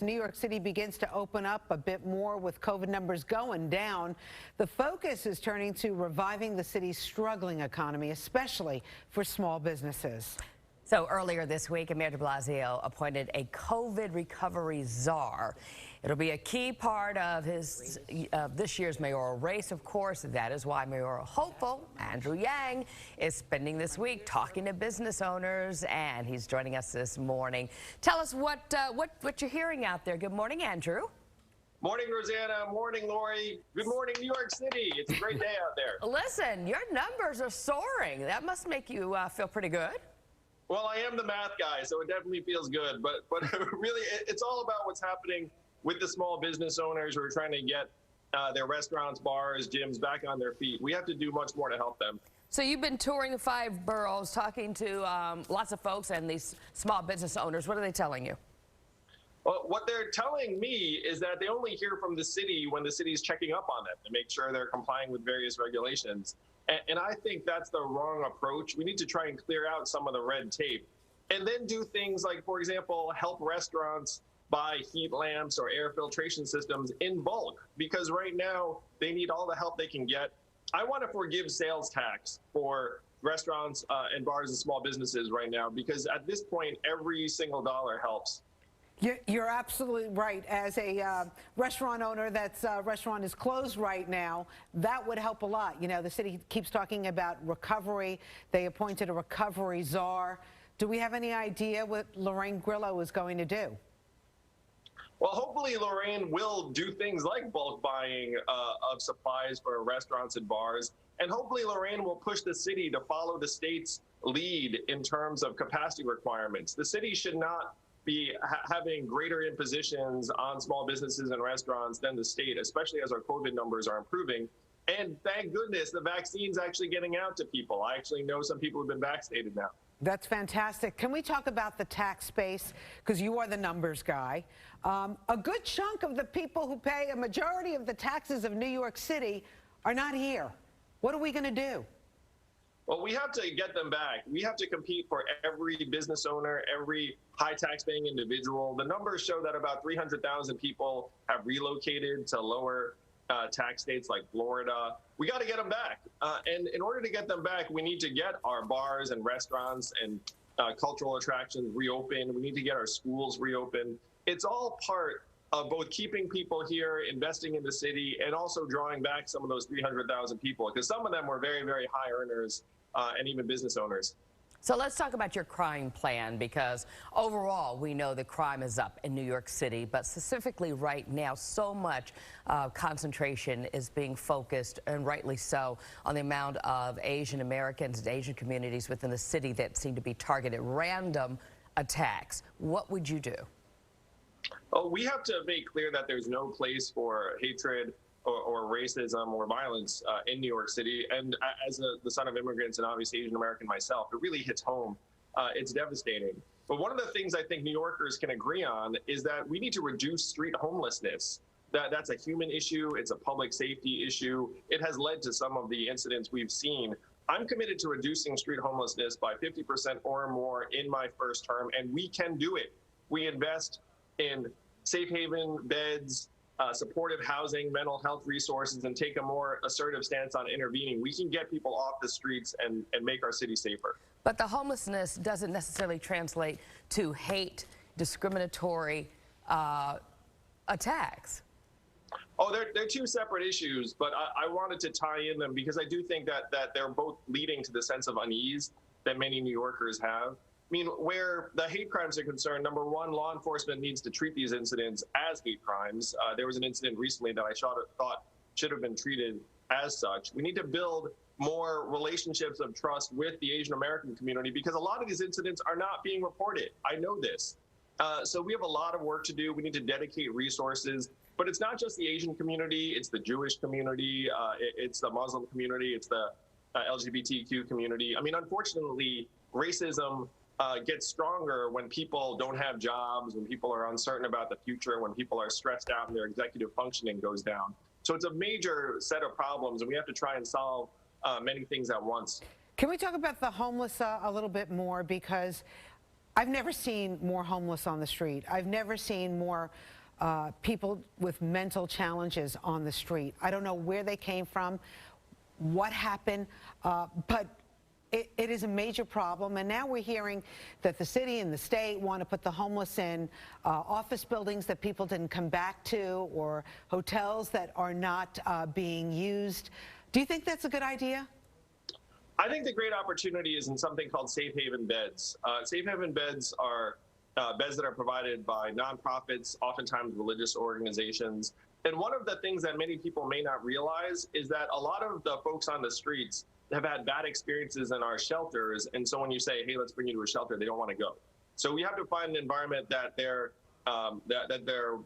New York City begins to open up a bit more with COVID numbers going down. The focus is turning to reviving the city's struggling economy, especially for small businesses. So earlier this week, Mayor de Blasio appointed a COVID recovery czar. It'll be a key part of this year's mayoral race, of course. That is why mayoral hopeful Andrew Yang is spending this week talking to business owners, and he's joining us this morning. Tell us what you're hearing out there. Good morning, Andrew. Morning, Rosanna. Morning, Lori. Good morning, New York City. It's a great day out there. Listen, your numbers are soaring. That must make you feel pretty good. Well, I am the math guy, so it definitely feels good. But really, it's all about what's happening with the small business owners who are trying to get their restaurants, bars, gyms back on their feet. We have to do much more to help them. So you've been touring the 5 boroughs, talking to lots of folks and these small business owners. What are they telling you? Well, what they're telling me is that they only hear from the city when the city's checking up on them to make sure they're complying with various regulations. And I think that's the wrong approach. We need to try and clear out some of the red tape and then do things like, for example, help restaurants buy heat lamps or air filtration systems in bulk, because right now they need all the help they can get. I want to forgive sales tax for restaurants and bars and small businesses right now, because at this point, every single dollar helps. You're absolutely right. As a restaurant owner that's restaurant is closed right now, that would help a lot. You know, the city keeps talking about recovery. They appointed a recovery czar. Do we have any idea what Lorraine Grillo is going to do? Well, hopefully Lorraine will do things like bulk buying of supplies for restaurants and bars. And hopefully Lorraine will push the city to follow the state's lead in terms of capacity requirements. The city should not be having greater impositions on small businesses and restaurants than the state, especially as our COVID numbers are improving. And thank goodness the vaccine's actually getting out to people. I actually know some people who've been vaccinated now. That's fantastic. Can we talk about the tax base? Because you are the numbers guy. A good chunk of the people who pay a majority of the taxes of New York City are not here. What are we going to do? Well, we have to get them back. We have to compete for every business owner, every high tax-paying individual. The numbers show that about 300,000 people have relocated to lower tax states like Florida. We got to get them back. And in order to get them back, we need to get our bars and restaurants and cultural attractions reopened. We need to get our schools reopened. It's all part of both keeping people here, investing in the city, and also drawing back some of those 300,000 people, because some of them were very, very high earners and even business owners. So let's talk about your crime plan, because overall we know that crime is up in New York City, but specifically right now so much concentration is being focused, and rightly so, on the amount of Asian Americans and Asian communities within the city that seem to be targeted. Random attacks. What would you do? Oh, we have to make clear that there's no place for hatred or racism or violence in New York City. And as the son of immigrants and obviously Asian American myself, it really hits home. It's devastating. But one of the things I think New Yorkers can agree on is that we need to reduce street homelessness. That's a human issue. It's a public safety issue. It has led to some of the incidents we've seen. I'm committed to reducing street homelessness by 50% or more in my first term, and we can do it. We invest in safe haven beds, supportive housing, mental health resources, and take a more assertive stance on intervening. We can get people off the streets and make our city safer. But the homelessness doesn't necessarily translate to hate, discriminatory attacks. Oh, they're two separate issues, but I wanted to tie in them because I do think that they're both leading to the sense of unease that many New Yorkers have. I mean, where the hate crimes are concerned, number one, law enforcement needs to treat these incidents as hate crimes. There was an incident recently that I thought should have been treated as such. We need to build more relationships of trust with the Asian American community, because a lot of these incidents are not being reported. I know this. So we have a lot of work to do. We need to dedicate resources. But it's not just the Asian community. It's the Jewish community. It's the Muslim community. It's the LGBTQ community. I mean, unfortunately, racism gets stronger when people don't have jobs, when people are uncertain about the future, when people are stressed out and their executive functioning goes down. So it's a major set of problems, and we have to try and solve many things at once. Can we talk about the homeless a little bit more? Because I've never seen more homeless on the street. I've never seen more people with mental challenges on the street. I don't know where they came from, what happened, but it is a major problem. And now we're hearing that the city and the state want to put the homeless in office buildings that people didn't come back to, or hotels that are not being used. Do you think that's a good idea? I think the great opportunity is in something called safe haven beds. Safe haven beds are beds that are provided by nonprofits, oftentimes religious organizations. And one of the things that many people may not realize is that a lot of the folks on the streets have had bad experiences in our shelters. And so when you say, hey, let's bring you to a shelter, they don't want to go. So we have to find an environment that they're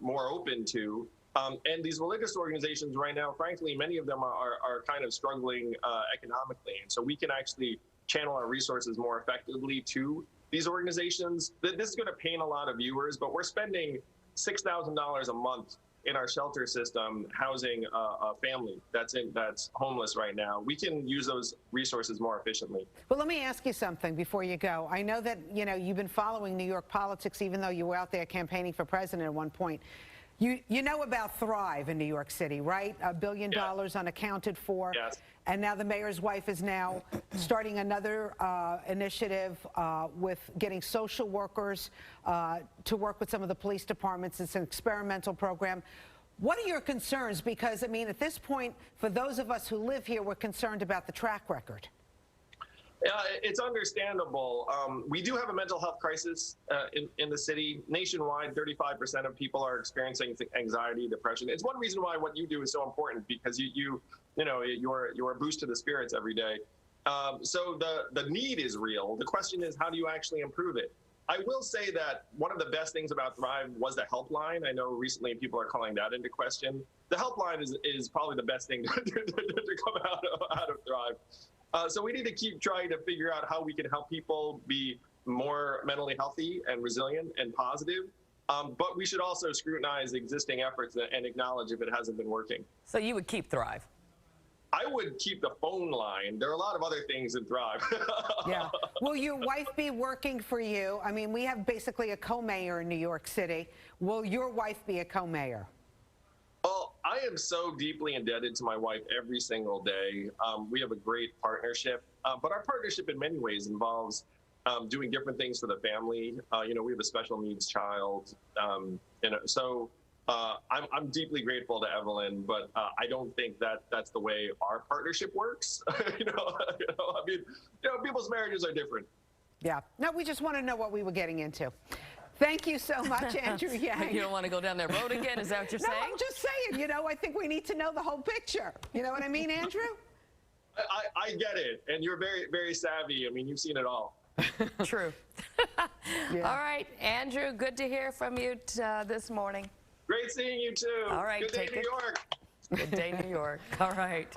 more open to. And these religious organizations right now, frankly, many of them are kind of struggling economically. And so we can actually channel our resources more effectively to these organizations. This is going to pain a lot of viewers, but we're spending $6,000 a month in our shelter system housing a family that's homeless right now. We can use those resources more efficiently. Well, let me ask you something before you go. I know that, you know, you've been following New York politics, even though you were out there campaigning for president at one point. You know about Thrive in New York City, right? $1 billion unaccounted for. Yes. And now the mayor's wife is now starting another initiative with getting social workers to work with some of the police departments. It's an experimental program. What are your concerns? Because, I mean, at this point, for those of us who live here, we're concerned about the track record. It's understandable. We do have a mental health crisis in the city. Nationwide, 35% of people are experiencing anxiety, depression. It's one reason why what you do is so important, because you're a boost to the spirits every day. So the need is real. The question is, how do you actually improve it? I will say that one of the best things about Thrive was the helpline. I know recently people are calling that into question. The helpline is probably the best thing to come out of Thrive. So we need to keep trying to figure out how we can help people be more mentally healthy and resilient and positive. But we should also scrutinize existing efforts and acknowledge if it hasn't been working. So you would keep Thrive? I would keep the phone line. There are a lot of other things in Thrive. Yeah. Will your wife be working for you? I mean, we have basically a co-mayor in New York City. Will your wife be a co-mayor? Well, I am so deeply indebted to my wife every single day. We have a great partnership, but our partnership in many ways involves doing different things for the family. We have a special needs child. So I'm deeply grateful to Evelyn, but I don't think that's the way our partnership works. People's marriages are different. Yeah. No, we just want to know what we were getting into. Thank you so much, Andrew Yang. You don't want to go down that road again? Is that what you're saying? No, I'm just saying, I think we need to know the whole picture. You know what I mean, Andrew? I get it. And you're very, very savvy. I mean, you've seen it all. True. Yeah. All right, Andrew, good to hear from you this morning. Great seeing you, too. All right. Good day, New York. Good day, New York. All right.